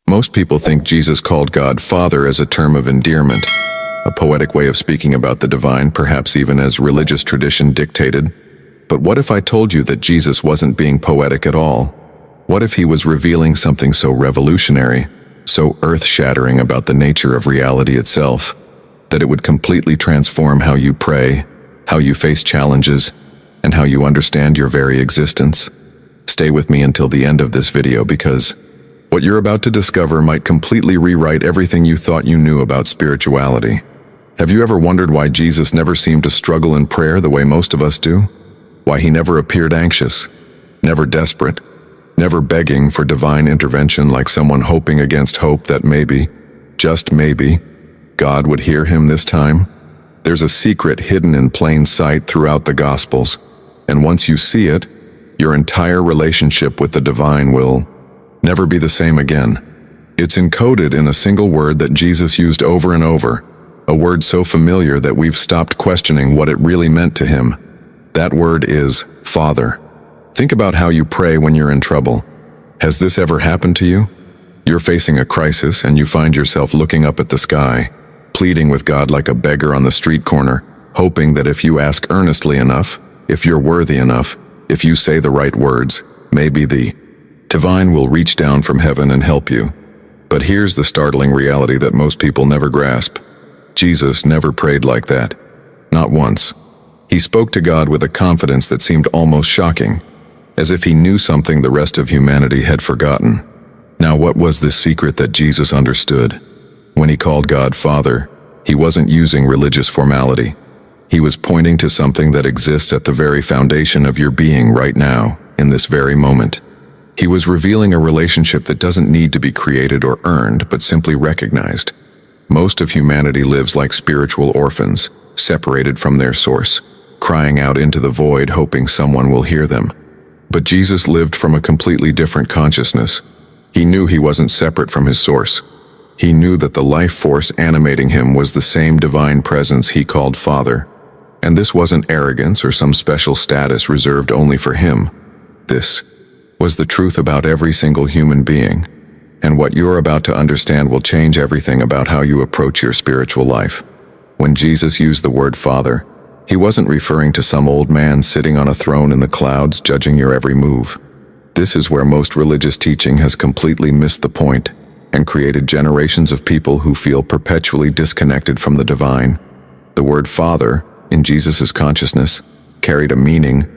Most people think Jesus called God Father as a term of endearment, a poetic way of speaking about the divine, perhaps even as religious tradition dictated. But what if I told you that Jesus wasn't being poetic at all? What if he was revealing something so revolutionary, so earth-shattering about the nature of reality itself, that it would completely transform how you pray, how you face challenges, and how you understand your very existence? Stay with me until the end of this video because what you're about to discover might completely rewrite everything you thought you knew about spirituality. Have you ever wondered why Jesus never seemed to struggle in prayer the way most of us do? Why he never appeared anxious, never desperate, never begging for divine intervention like someone hoping against hope that maybe, just maybe, God would hear him this time? There's a secret hidden in plain sight throughout the Gospels, and once you see it, your entire relationship with the divine will never be the same again. It's encoded in a single word that Jesus used over and over, a word so familiar that we've stopped questioning what it really meant to him. That word is Father. Think about how you pray when you're in trouble. Has this ever happened to you? You're facing a crisis and you find yourself looking up at the sky, pleading with God like a beggar on the street corner, hoping that if you ask earnestly enough, if you're worthy enough, if you say the right words, maybe the divine will reach down from heaven and help you. But here's the startling reality that most people never grasp. Jesus never prayed like that. Not once. He spoke to God with a confidence that seemed almost shocking, as if he knew something the rest of humanity had forgotten. Now, what was this secret that Jesus understood? When he called God Father, he wasn't using religious formality. He was pointing to something that exists at the very foundation of your being right now, in this very moment. He was revealing a relationship that doesn't need to be created or earned, but simply recognized. Most of humanity lives like spiritual orphans, separated from their source, crying out into the void hoping someone will hear them. But Jesus lived from a completely different consciousness. He knew he wasn't separate from his source. He knew that the life force animating him was the same divine presence he called Father. And this wasn't arrogance or some special status reserved only for him. This was the truth about every single human being. And what you're about to understand will change everything about how you approach your spiritual life. When Jesus used the word Father, he wasn't referring to some old man sitting on a throne in the clouds judging your every move. This is where most religious teaching has completely missed the point and created generations of people who feel perpetually disconnected from the divine. The word Father, in Jesus' consciousness, carried a meaning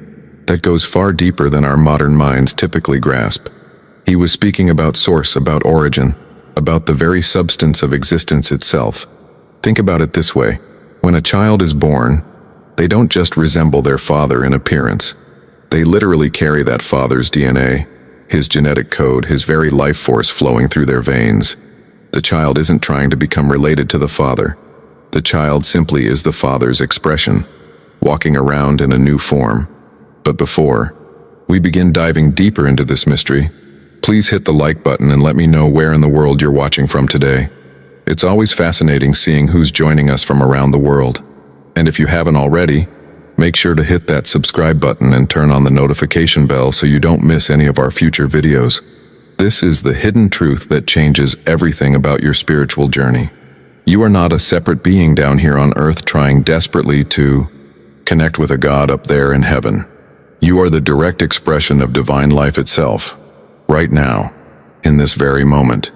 that goes far deeper than our modern minds typically grasp. He was speaking about source, about origin, about the very substance of existence itself. Think about it this way. When a child is born, they don't just resemble their father in appearance. They literally carry that father's DNA, his genetic code, his very life force flowing through their veins. The child isn't trying to become related to the father. The child simply is the father's expression, walking around in a new form. But before we begin diving deeper into this mystery, please hit the like button and let me know where in the world you're watching from today. It's always fascinating seeing who's joining us from around the world. And if you haven't already, make sure to hit that subscribe button and turn on the notification bell so you don't miss any of our future videos. This is the hidden truth that changes everything about your spiritual journey. You are not a separate being down here on earth trying desperately to connect with a God up there in heaven. You are the direct expression of divine life itself, right now, in this very moment.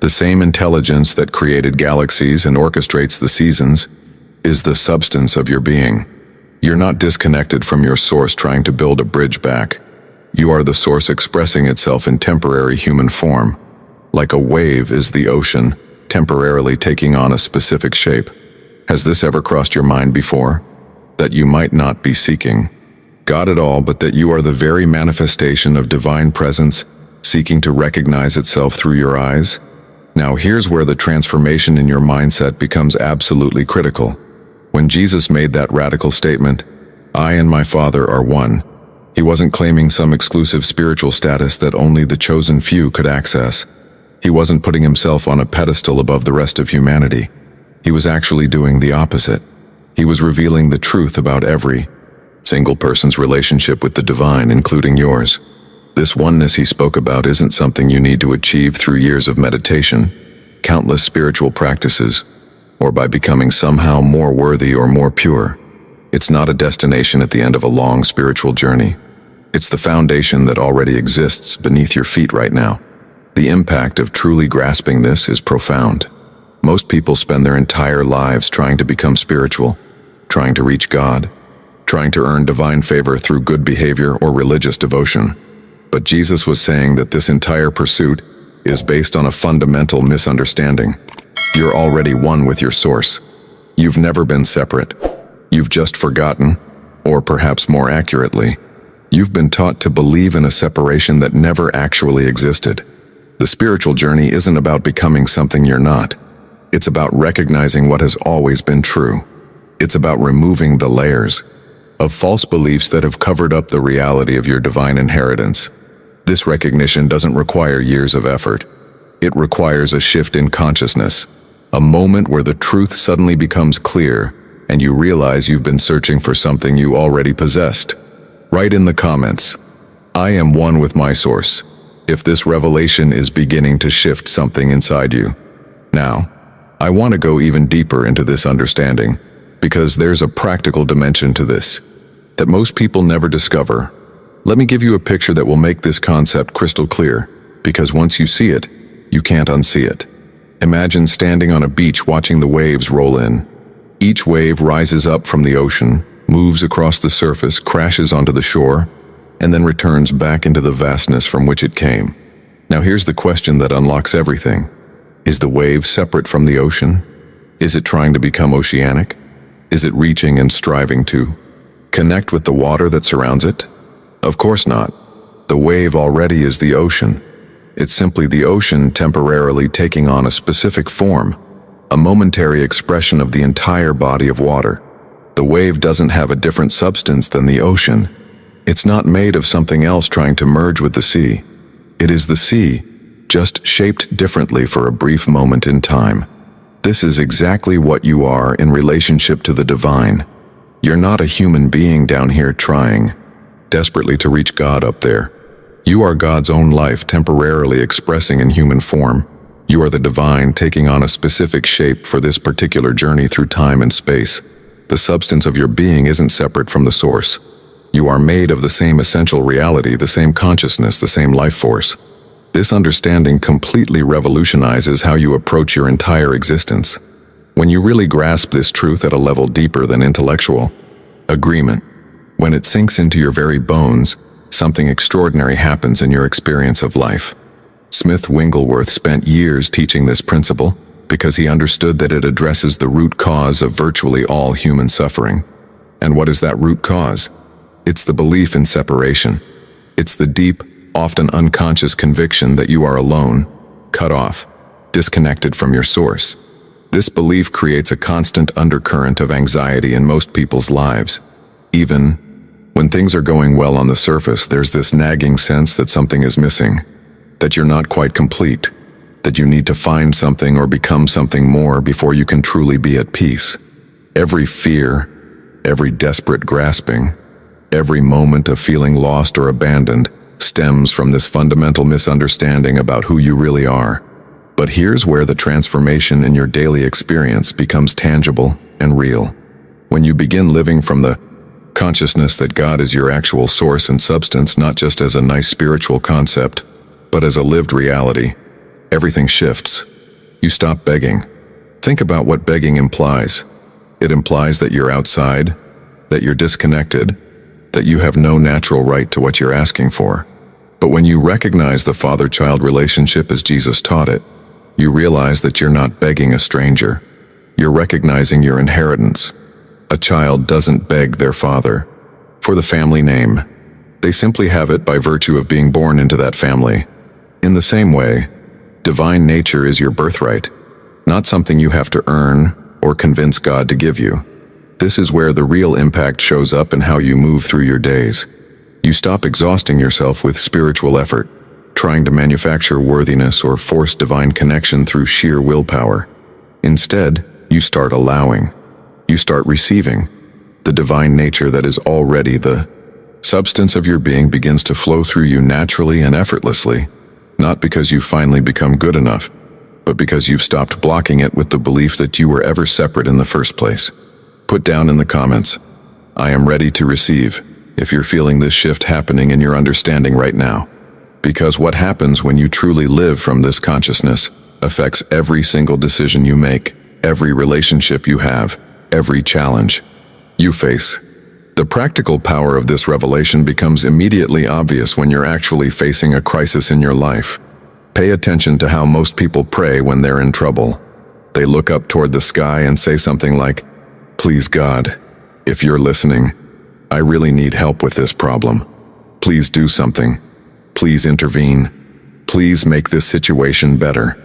The same intelligence that created galaxies and orchestrates the seasons is the substance of your being. You're not disconnected from your source trying to build a bridge back. You are the source expressing itself in temporary human form. Like a wave is the ocean, temporarily taking on a specific shape. Has this ever crossed your mind before? That you might not be seeking God at all, but that you are the very manifestation of divine presence, seeking to recognize itself through your eyes? Now here's where the transformation in your mindset becomes absolutely critical. When Jesus made that radical statement, "I and my Father are one," he wasn't claiming some exclusive spiritual status that only the chosen few could access. He wasn't putting himself on a pedestal above the rest of humanity. He was actually doing the opposite. He was revealing the truth about every single person's relationship with the divine, including yours. This oneness he spoke about isn't something you need to achieve through years of meditation, countless spiritual practices, or by becoming somehow more worthy or more pure. It's not a destination at the end of a long spiritual journey. It's the foundation that already exists beneath your feet right now. The impact of truly grasping this is profound. Most people spend their entire lives trying to become spiritual, trying to reach God, trying to earn divine favor through good behavior or religious devotion. But Jesus was saying that this entire pursuit is based on a fundamental misunderstanding. You're already one with your source. You've never been separate. You've just forgotten, or perhaps more accurately, you've been taught to believe in a separation that never actually existed. The spiritual journey isn't about becoming something you're not. It's about recognizing what has always been true. It's about removing the layers of false beliefs that have covered up the reality of your divine inheritance. This recognition doesn't require years of effort. It requires a shift in consciousness, a moment where the truth suddenly becomes clear and you realize you've been searching for something you already possessed. Write in the comments, "I am one with my source," if this revelation is beginning to shift something inside you. Now, I want to go even deeper into this understanding, because there's a practical dimension to this that most people never discover. Let me give you a picture that will make this concept crystal clear, because once you see it, you can't unsee it. Imagine standing on a beach watching the waves roll in. Each wave rises up from the ocean, moves across the surface, crashes onto the shore, and then returns back into the vastness from which it came. Now here's the question that unlocks everything. Is the wave separate from the ocean? Is it trying to become oceanic? Is it reaching and striving to connect with the water that surrounds it? Of course not. The wave already is the ocean. It's simply the ocean temporarily taking on a specific form, a momentary expression of the entire body of water. The wave doesn't have a different substance than the ocean. It's not made of something else trying to merge with the sea. It is the sea, just shaped differently for a brief moment in time. This is exactly what you are in relationship to the divine. You're not a human being down here trying desperately to reach God up there. You are God's own life temporarily expressing in human form. You are the divine taking on a specific shape for this particular journey through time and space. The substance of your being isn't separate from the source. You are made of the same essential reality, the same consciousness, the same life force. This understanding completely revolutionizes how you approach your entire existence. When you really grasp this truth at a level deeper than intellectual agreement, when it sinks into your very bones, something extraordinary happens in your experience of life. Smith Wigglesworth spent years teaching this principle because he understood that it addresses the root cause of virtually all human suffering. And what is that root cause? It's the belief in separation. It's the deep, often unconscious conviction that you are alone, cut off, disconnected from your source. This belief creates a constant undercurrent of anxiety in most people's lives. Even when things are going well on the surface, there's this nagging sense that something is missing, that you're not quite complete, that you need to find something or become something more before you can truly be at peace. Every fear, every desperate grasping, every moment of feeling lost or abandoned stems from this fundamental misunderstanding about who you really are. But here's where the transformation in your daily experience becomes tangible and real. When you begin living from the consciousness that God is your actual source and substance, not just as a nice spiritual concept, but as a lived reality, everything shifts. You stop begging. Think about what begging implies. It implies that you're outside, that you're disconnected, that you have no natural right to what you're asking for. But when you recognize the father-child relationship as Jesus taught it, you realize that you're not begging a stranger. You're recognizing your inheritance. A child doesn't beg their father for the family name. They simply have it by virtue of being born into that family. In the same way, divine nature is your birthright, not something you have to earn or convince God to give you. This is where the real impact shows up in how you move through your days. You stop exhausting yourself with spiritual effort, trying to manufacture worthiness or force divine connection through sheer willpower. Instead, you start allowing. You start receiving the divine nature that is already the Substance of your being begins to flow through you naturally and effortlessly, not because you've finally become good enough, but because you've stopped blocking it with the belief that you were ever separate in the first place. Put down in the comments, "I am ready to receive," if you're feeling this shift happening in your understanding right now. Because what happens when you truly live from this consciousness affects every single decision you make, every relationship you have, every challenge you face. The practical power of this revelation becomes immediately obvious when you're actually facing a crisis in your life. Pay attention to how most people pray when they're in trouble. They look up toward the sky and say something like, "Please God, if you're listening, I really need help with this problem. Please do something. Please intervene. Please make this situation better."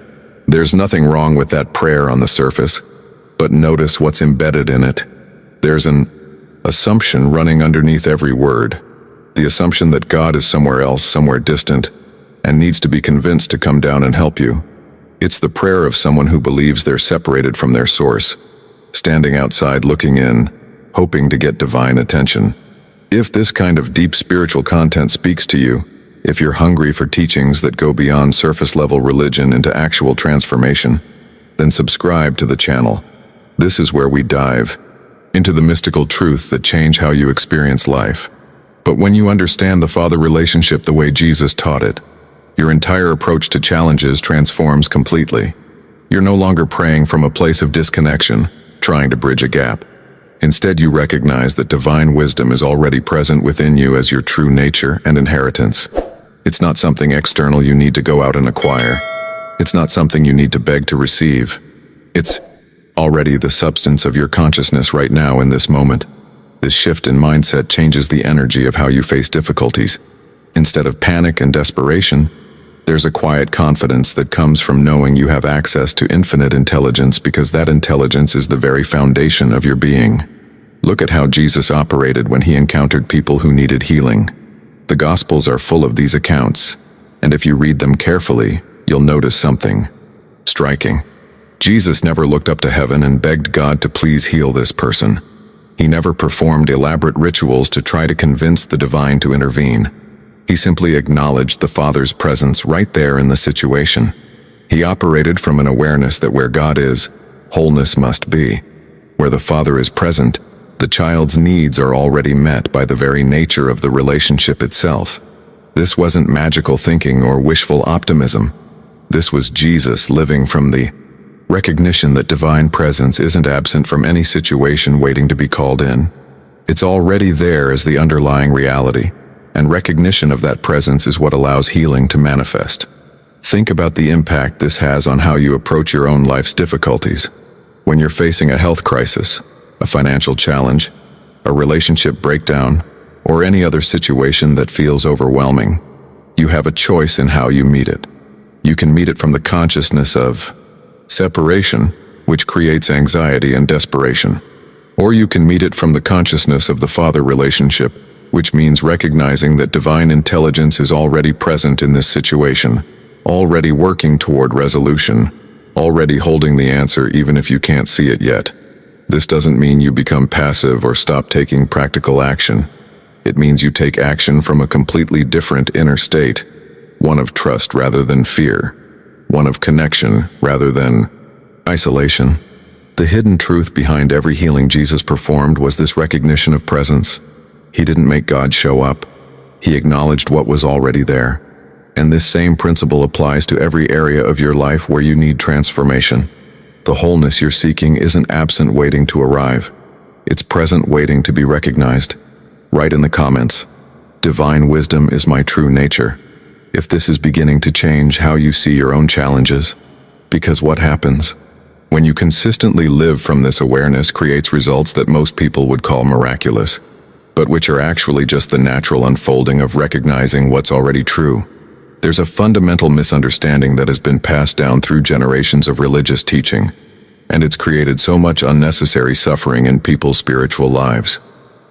There's nothing wrong with that prayer on the surface, but notice what's embedded in it. There's an assumption running underneath every word. The assumption that God is somewhere else, somewhere distant, and needs to be convinced to come down and help you. It's the prayer of someone who believes they're separated from their source, standing outside looking in, hoping to get divine attention. If this kind of deep spiritual content speaks to you, if you're hungry for teachings that go beyond surface-level religion into actual transformation, then subscribe to the channel. This is where we dive into the mystical truth that change how you experience life. But when you understand the Father relationship the way Jesus taught it, your entire approach to challenges transforms completely. You're no longer praying from a place of disconnection, trying to bridge a gap. Instead, you recognize that divine wisdom is already present within you as your true nature and inheritance. It's not something external you need to go out and acquire. It's not something you need to beg to receive. It's already the substance of your consciousness right now in this moment. This shift in mindset changes the energy of how you face difficulties. Instead of panic and desperation, there's a quiet confidence that comes from knowing you have access to infinite intelligence because that intelligence is the very foundation of your being. Look at how Jesus operated when he encountered people who needed healing. The Gospels are full of these accounts, and if you read them carefully, you'll notice something striking. Jesus never looked up to heaven and begged God to please heal this person. He never performed elaborate rituals to try to convince the divine to intervene. He simply acknowledged the Father's presence right there in the situation. He operated from an awareness that where God is, wholeness must be. Where the Father is present, the child's needs are already met by the very nature of the relationship itself. This wasn't magical thinking or wishful optimism. This was Jesus living from the recognition that divine presence isn't absent from any situation waiting to be called in. It's already there as the underlying reality, and recognition of that presence is what allows healing to manifest. Think about the impact this has on how you approach your own life's difficulties. When you're facing a health crisis, a financial challenge, a relationship breakdown, or any other situation that feels overwhelming, you have a choice in how you meet it. You can meet it from the consciousness of separation, which creates anxiety and desperation. Or you can meet it from the consciousness of the Father relationship, which means recognizing that divine intelligence is already present in this situation, already working toward resolution, already holding the answer even if you can't see it yet. This doesn't mean you become passive or stop taking practical action. It means you take action from a completely different inner state, one of trust rather than fear, one of connection rather than isolation. The hidden truth behind every healing Jesus performed was this recognition of presence. He didn't make God show up. He acknowledged what was already there. And this same principle applies to every area of your life where you need transformation. The wholeness you're seeking isn't absent waiting to arrive. It's present waiting to be recognized. Write in the comments, "Divine wisdom is my true nature," if this is beginning to change how you see your own challenges. Because what happens when you consistently live from this awareness creates results that most people would call miraculous, but which are actually just the natural unfolding of recognizing what's already true. There's a fundamental misunderstanding that has been passed down through generations of religious teaching, and it's created so much unnecessary suffering in people's spiritual lives.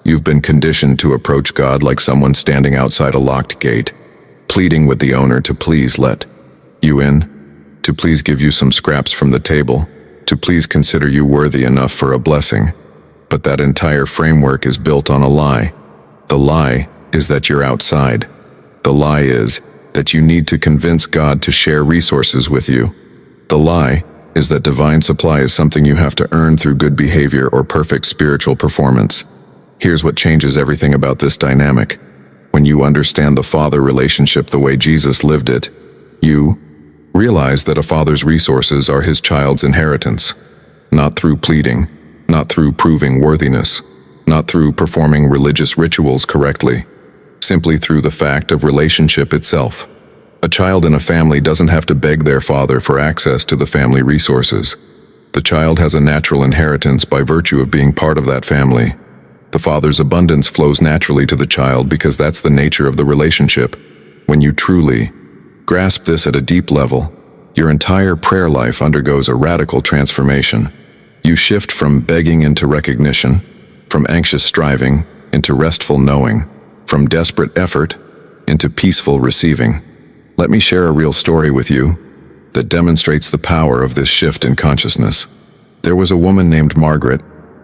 You've been conditioned to approach God like someone standing outside a locked gate, pleading with the owner to please let you in, to please give you some scraps from the table, to please consider you worthy enough for a blessing. But that entire framework is built on a lie. The lie is that you're outside. The lie is that you need to convince God to share resources with you. The lie is that divine supply is something you have to earn through good behavior or perfect spiritual performance. Here's what changes everything about this dynamic. When you understand the father relationship the way Jesus lived it, you realize that a father's resources are his child's inheritance. Not through pleading, not through proving worthiness, not through performing religious rituals correctly, simply through the fact of relationship itself. A child in a family doesn't have to beg their father for access to the family resources. The child has a natural inheritance by virtue of being part of that family. The father's abundance flows naturally to the child because that's the nature of the relationship. When you truly grasp this at a deep level, your entire prayer life undergoes a radical transformation. You shift from begging into recognition, from anxious striving into restful knowing, from desperate effort into peaceful receiving. Let me share a real story with you that demonstrates the power of this shift in consciousness. There was a woman named Margaret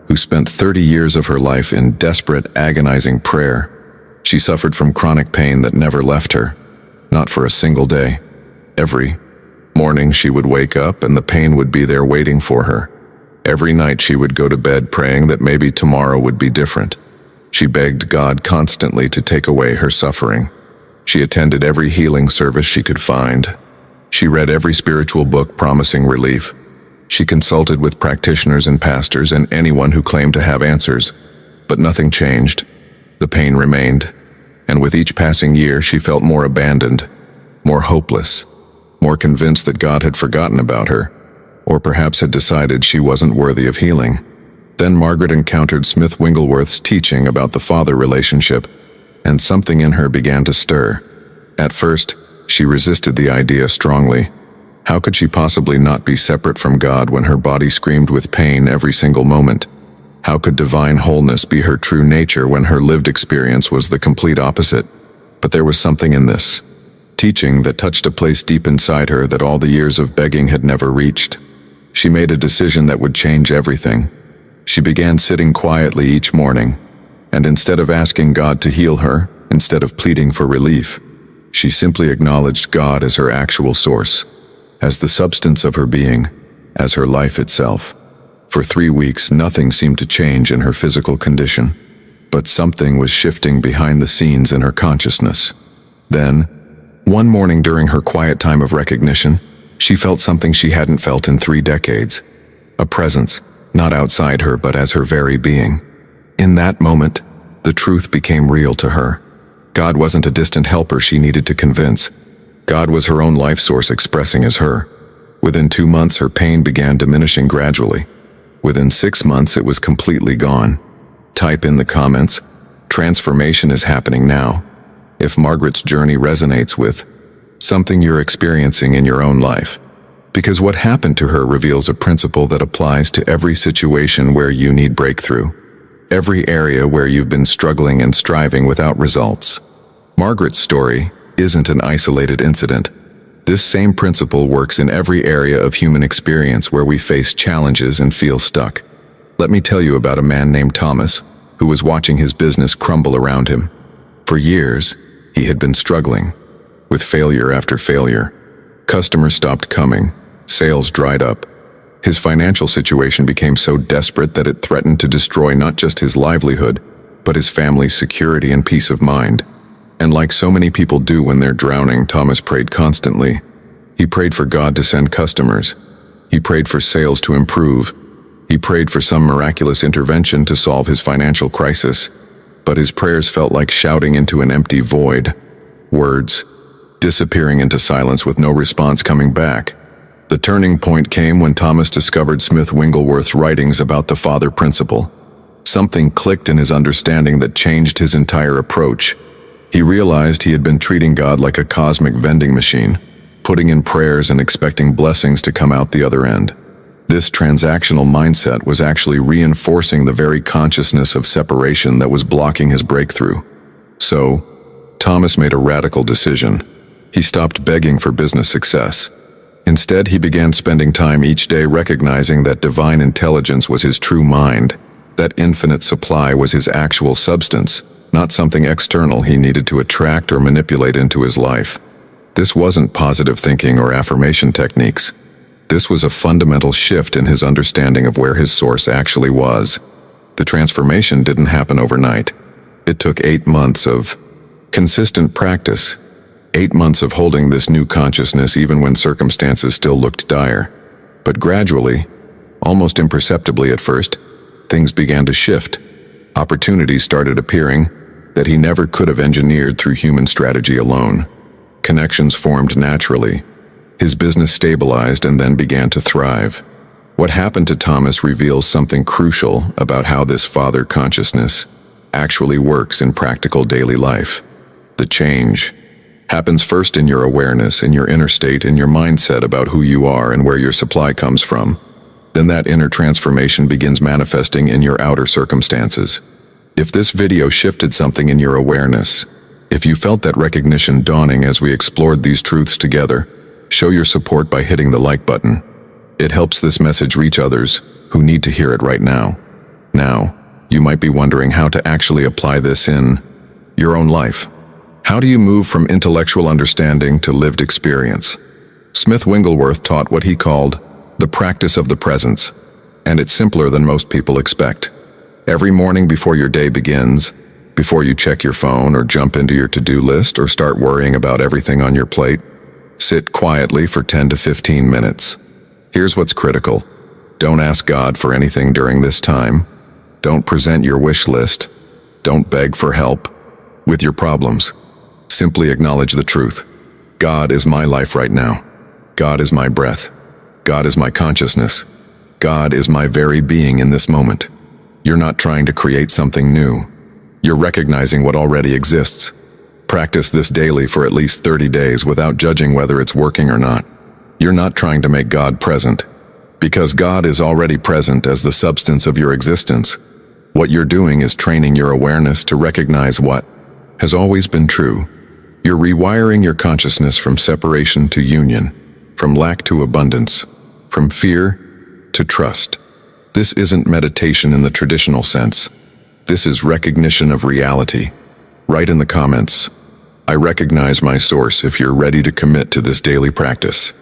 who spent 30 years of her life in desperate, agonizing prayer. She suffered from chronic pain that never left her, not for a single day. Every morning she would wake up and the pain would be there waiting for her. Every night she would go to bed praying that maybe tomorrow would be different. She begged God constantly to take away her suffering. She attended every healing service she could find. She read every spiritual book promising relief. She consulted with practitioners and pastors and anyone who claimed to have answers. But nothing changed. The pain remained. And with each passing year, she felt more abandoned, more hopeless, more convinced that God had forgotten about her, or perhaps had decided she wasn't worthy of healing. Then Margaret encountered Smith Wigglesworth's teaching about the father relationship, and something in her began to stir. At first, she resisted the idea strongly. How could she possibly not be separate from God when her body screamed with pain every single moment? How could divine wholeness be her true nature when her lived experience was the complete opposite? But there was something in this teaching that touched a place deep inside her that all the years of begging had never reached. She made a decision that would change everything. She began sitting quietly each morning, and instead of asking God to heal her, instead of pleading for relief, she simply acknowledged God as her actual source, as the substance of her being, as her life itself. For 3 weeks, nothing seemed to change in her physical condition, but something was shifting behind the scenes in her consciousness. Then, one morning during her quiet time of recognition, she felt something she hadn't felt in 3 decades. A presence, not outside her but as her very being. In that moment, the truth became real to her. God wasn't a distant helper she needed to convince. God was her own life source expressing as her. Within 2 months, her pain began diminishing gradually. Within 6 months, it was completely gone. Type in the comments, "Transformation is happening now," if Margaret's journey resonates with something you're experiencing in your own life. Because what happened to her reveals a principle that applies to every situation where you need breakthrough. Every area where you've been struggling and striving without results. Margaret's story isn't an isolated incident. This same principle works in every area of human experience where we face challenges and feel stuck. Let me tell you about a man named Thomas, who was watching his business crumble around him. For years, he had been struggling, with failure after failure. Customers stopped coming, sales dried up. His financial situation became so desperate that it threatened to destroy not just his livelihood, but his family's security and peace of mind. And like so many people do when they're drowning, Thomas prayed constantly. He prayed for God to send customers. He prayed for sales to improve. He prayed for some miraculous intervention to solve his financial crisis. But his prayers felt like shouting into an empty void. Words disappearing into silence with no response coming back. The turning point came when Thomas discovered Smith Wigglesworth's writings about the father principle. Something clicked in his understanding that changed his entire approach. He realized he had been treating God like a cosmic vending machine, putting in prayers and expecting blessings to come out the other end. This transactional mindset was actually reinforcing the very consciousness of separation that was blocking his breakthrough. So, Thomas made a radical decision. He stopped begging for business success. Instead, he began spending time each day recognizing that divine intelligence was his true mind, that infinite supply was his actual substance, not something external he needed to attract or manipulate into his life. This wasn't positive thinking or affirmation techniques. This was a fundamental shift in his understanding of where his source actually was. The transformation didn't happen overnight. It took 8 months of consistent practice, 8 months of holding this new consciousness even when circumstances still looked dire. But gradually, almost imperceptibly at first, things began to shift. Opportunities started appearing that he never could have engineered through human strategy alone. Connections formed naturally. His business stabilized and then began to thrive. What happened to Thomas reveals something crucial about how this father consciousness actually works in practical daily life. The change happens first in your awareness, in your inner state, in your mindset about who you are and where your supply comes from. Then that inner transformation begins manifesting in your outer circumstances. If this video shifted something in your awareness, if you felt that recognition dawning as we explored these truths together, show your support by hitting the like button. It helps this message reach others who need to hear it right now. Now, you might be wondering how to actually apply this in your own life. How do you move from intellectual understanding to lived experience? Smith Wigglesworth taught what he called the practice of the presence, and it's simpler than most people expect. Every morning before your day begins, before you check your phone or jump into your to-do list or start worrying about everything on your plate, sit quietly for 10 to 15 minutes. Here's what's critical. Don't ask God for anything during this time. Don't present your wish list. Don't beg for help with your problems. Simply acknowledge the truth. God is my life right now. God is my breath. God is my consciousness. God is my very being in this moment. You're not trying to create something new. You're recognizing what already exists. Practice this daily for at least 30 days without judging whether it's working or not. You're not trying to make God present, because God is already present as the substance of your existence. What you're doing is training your awareness to recognize what has always been true. You're rewiring your consciousness from separation to union, from lack to abundance, from fear to trust. This isn't meditation in the traditional sense. This is recognition of reality. Write in the comments, I recognize my source, if you're ready to commit to this daily practice.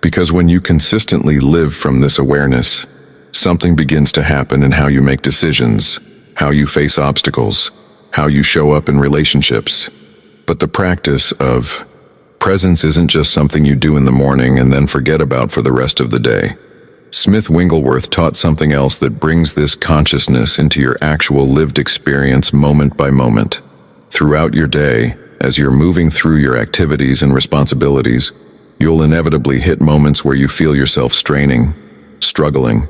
Because when you consistently live from this awareness, something begins to happen in how you make decisions, how you face obstacles, how you show up in relationships. But the practice of presence isn't just something you do in the morning and then forget about for the rest of the day. Smith Wigglesworth taught something else that brings this consciousness into your actual lived experience moment by moment. Throughout your day, as you're moving through your activities and responsibilities, you'll inevitably hit moments where you feel yourself straining, struggling,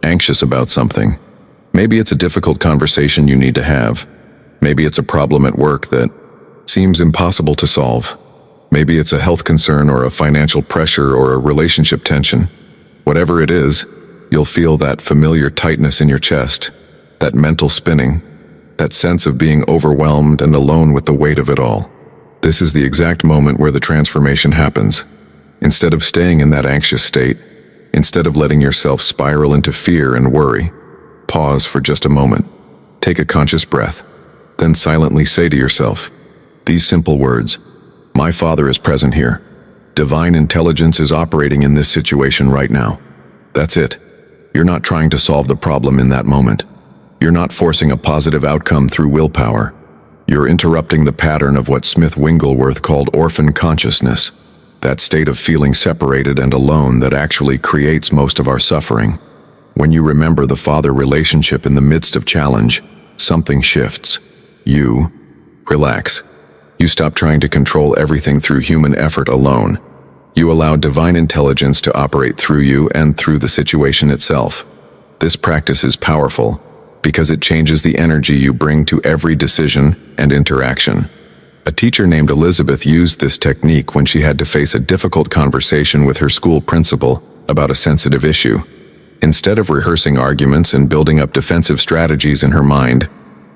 anxious about something. Maybe it's a difficult conversation you need to have. Maybe it's a problem at work that seems impossible to solve. Maybe it's a health concern or a financial pressure or a relationship tension. Whatever it is, you'll feel that familiar tightness in your chest, that mental spinning, that sense of being overwhelmed and alone with the weight of it all. This is the exact moment where the transformation happens. Instead of staying in that anxious state, instead of letting yourself spiral into fear and worry, pause for just a moment. Take a conscious breath, then silently say to yourself these simple words: My Father is present here. Divine intelligence is operating in this situation right now. That's it. You're not trying to solve the problem in that moment. You're not forcing a positive outcome through willpower. You're interrupting the pattern of what Smith Wigglesworth called orphan consciousness, that state of feeling separated and alone that actually creates most of our suffering. When you remember the father relationship in the midst of challenge, something shifts. You relax. You stop trying to control everything through human effort alone. You allow divine intelligence to operate through you and through the situation itself. This practice is powerful because it changes the energy you bring to every decision and interaction. A teacher named Elizabeth used this technique when she had to face a difficult conversation with her school principal about a sensitive issue. Instead of rehearsing arguments and building up defensive strategies in her mind,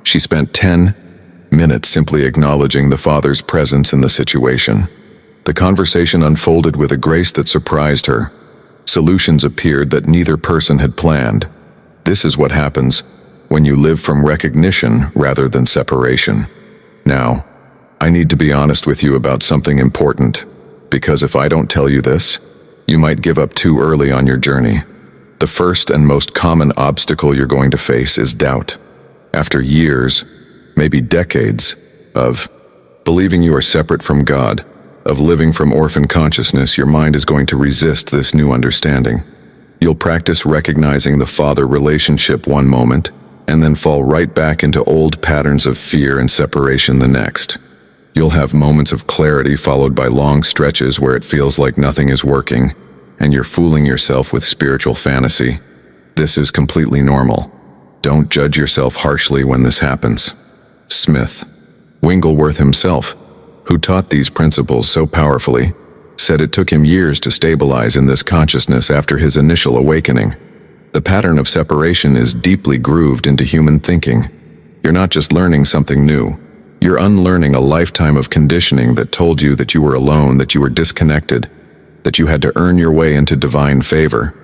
she spent 10 minutes simply acknowledging the father's presence in the situation. The conversation unfolded with a grace that surprised her. Solutions appeared that neither person had planned. This is what happens when you live from recognition rather than separation. Now, I need to be honest with you about something important, because if I don't tell you this, you might give up too early on your journey. The first and most common obstacle you're going to face is doubt. After years, maybe decades, of believing you are separate from God, of living from orphan consciousness, your mind is going to resist this new understanding. You'll practice recognizing the father relationship one moment, and then fall right back into old patterns of fear and separation the next. You'll have moments of clarity followed by long stretches where it feels like nothing is working, and you're fooling yourself with spiritual fantasy. This is completely normal. Don't judge yourself harshly when this happens. Smith Wigglesworth himself, who taught these principles so powerfully, said it took him years to stabilize in this consciousness after his initial awakening. The pattern of separation is deeply grooved into human thinking. You're not just learning something new. You're unlearning a lifetime of conditioning that told you that you were alone, that you were disconnected, that you had to earn your way into divine favor.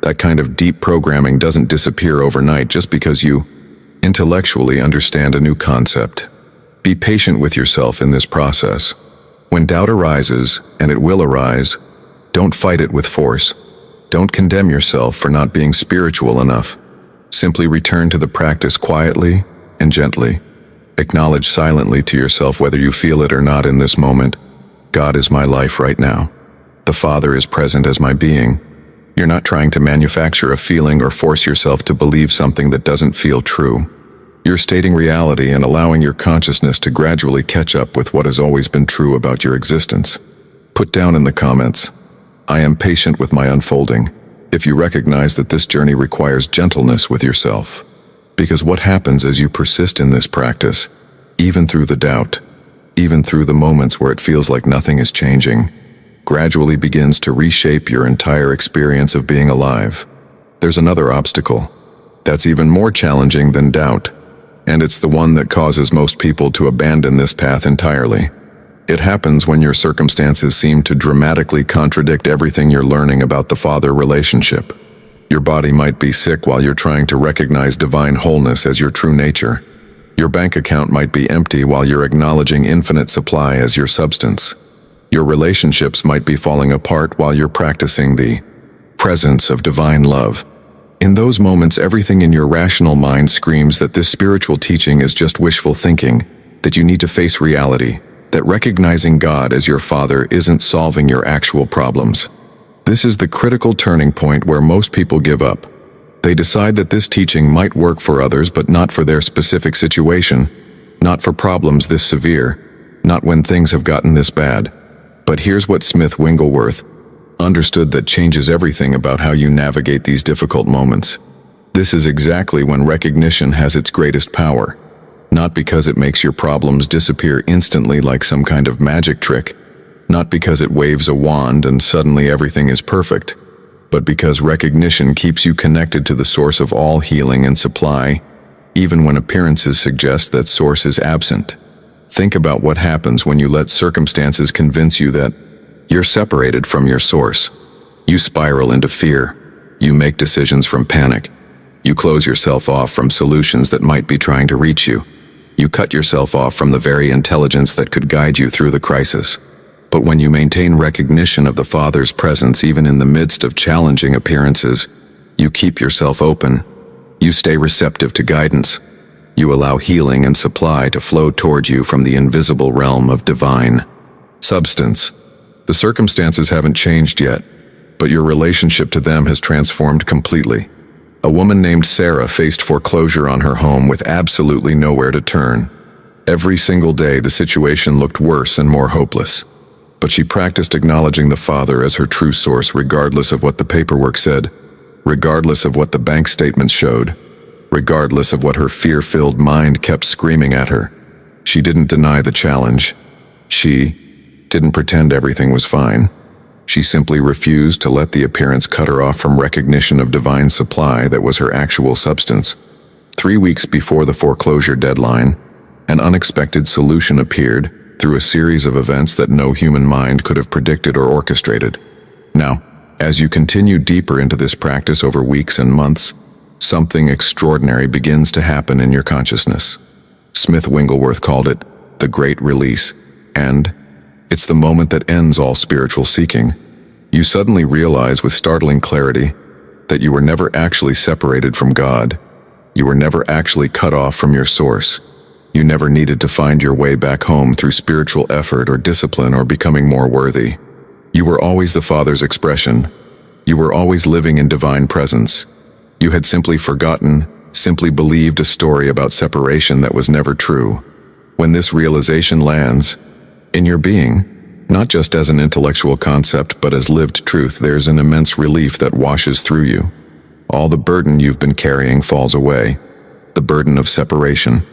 That kind of deep programming doesn't disappear overnight just because you intellectually understand a new concept. Be patient with yourself in this process. When doubt arises, and it will arise, don't fight it with force. Don't condemn yourself for not being spiritual enough. Simply return to the practice quietly and gently. Acknowledge silently to yourself whether you feel it or not in this moment. God is my life right now. The Father is present as my being. You're not trying to manufacture a feeling or force yourself to believe something that doesn't feel true. You're stating reality and allowing your consciousness to gradually catch up with what has always been true about your existence. Put down in the comments, "I am patient with my unfolding," if you recognize that this journey requires gentleness with yourself. Because what happens as you persist in this practice, even through the doubt, even through the moments where it feels like nothing is changing, gradually begins to reshape your entire experience of being alive. There's another obstacle that's even more challenging than doubt, and it's the one that causes most people to abandon this path entirely. It happens when your circumstances seem to dramatically contradict everything you're learning about the father relationship. Your body might be sick while you're trying to recognize divine wholeness as your true nature. Your bank account might be empty while you're acknowledging infinite supply as your substance. Your relationships might be falling apart while you're practicing the presence of divine love. In those moments, everything in your rational mind screams that this spiritual teaching is just wishful thinking, that you need to face reality, that recognizing God as your Father isn't solving your actual problems. This is the critical turning point where most people give up. They decide that this teaching might work for others but not for their specific situation, not for problems this severe, not when things have gotten this bad. But here's what Smith Wigglesworth understood that changes everything about how you navigate these difficult moments. This is exactly when recognition has its greatest power. Not because it makes your problems disappear instantly like some kind of magic trick, not because it waves a wand and suddenly everything is perfect, but because recognition keeps you connected to the source of all healing and supply, even when appearances suggest that source is absent. Think about what happens when you let circumstances convince you that you're separated from your source. You spiral into fear. You make decisions from panic. You close yourself off from solutions that might be trying to reach you. You cut yourself off from the very intelligence that could guide you through the crisis. But when you maintain recognition of the Father's presence even in the midst of challenging appearances, you keep yourself open. You stay receptive to guidance. You allow healing and supply to flow toward you from the invisible realm of divine substance. The circumstances haven't changed yet, but your relationship to them has transformed completely. A woman named Sarah faced foreclosure on her home with absolutely nowhere to turn. Every single day, the situation looked worse and more hopeless. But she practiced acknowledging the Father as her true source regardless of what the paperwork said, regardless of what the bank statements showed, regardless of what her fear-filled mind kept screaming at her. She didn't deny the challenge. She didn't pretend everything was fine. She simply refused to let the appearance cut her off from recognition of divine supply that was her actual substance. 3 weeks before the foreclosure deadline, an unexpected solution appeared through a series of events that no human mind could have predicted or orchestrated. Now, as you continue deeper into this practice over weeks and months, something extraordinary begins to happen in your consciousness. Smith Wigglesworth called it the great release, and it's the moment that ends all spiritual seeking. You suddenly realize with startling clarity that you were never actually separated from God. You were never actually cut off from your source. You never needed to find your way back home through spiritual effort or discipline or becoming more worthy. You were always the Father's expression. You were always living in divine presence. You had simply forgotten, simply believed a story about separation that was never true. When this realization lands in your being, not just as an intellectual concept but as lived truth, there's an immense relief that washes through you. All the burden you've been carrying falls away. The burden of separation,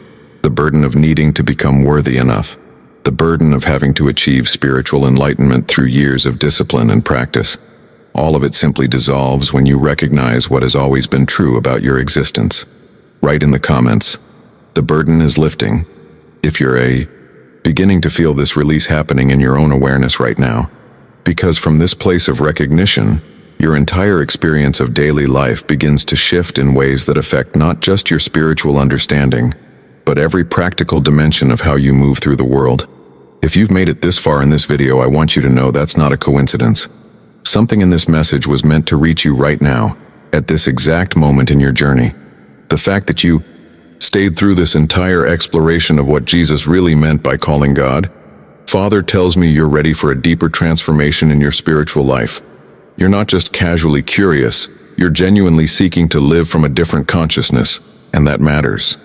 the burden of needing to become worthy enough, the burden of having to achieve spiritual enlightenment through years of discipline and practice. All of it simply dissolves when you recognize what has always been true about your existence. Write in the comments, the burden is lifting, if you're beginning to feel this release happening in your own awareness right now. Because from this place of recognition, your entire experience of daily life begins to shift in ways that affect not just your spiritual understanding, but every practical dimension of how you move through the world. If you've made it this far in this video, I want you to know that's not a coincidence. Something in this message was meant to reach you right now, at this exact moment in your journey. The fact that you stayed through this entire exploration of what Jesus really meant by calling God Father tells me you're ready for a deeper transformation in your spiritual life. You're not just casually curious, you're genuinely seeking to live from a different consciousness, and that matters.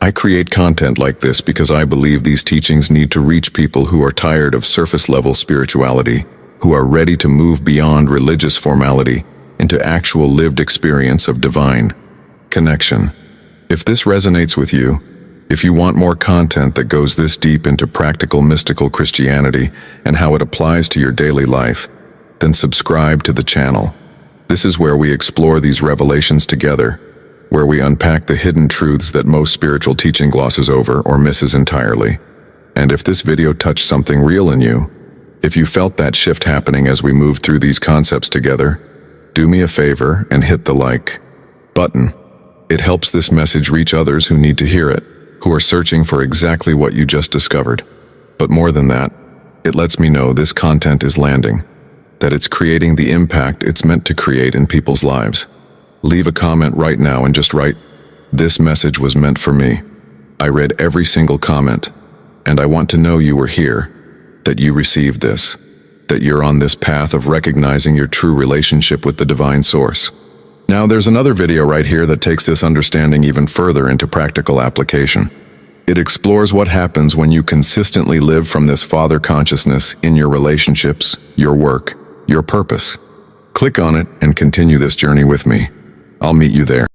I create content like this because I believe these teachings need to reach people who are tired of surface-level spirituality, who are ready to move beyond religious formality into actual lived experience of divine connection. If this resonates with you, if you want more content that goes this deep into practical mystical Christianity and how it applies to your daily life, then subscribe to the channel. This is where we explore these revelations together, where we unpack the hidden truths that most spiritual teaching glosses over or misses entirely. And if this video touched something real in you, if you felt that shift happening as we move through these concepts together, do me a favor and hit the like button. It helps this message reach others who need to hear it, who are searching for exactly what you just discovered. But more than that, it lets me know this content is landing, that it's creating the impact it's meant to create in people's lives. Leave a comment right now and just write, "This message was meant for me." I read every single comment, and I want to know you were here, that you received this, that you're on this path of recognizing your true relationship with the divine source. Now there's another video right here that takes this understanding even further into practical application. It explores what happens when you consistently live from this Father consciousness in your relationships, your work, your purpose. Click on it and continue this journey with me. I'll meet you there.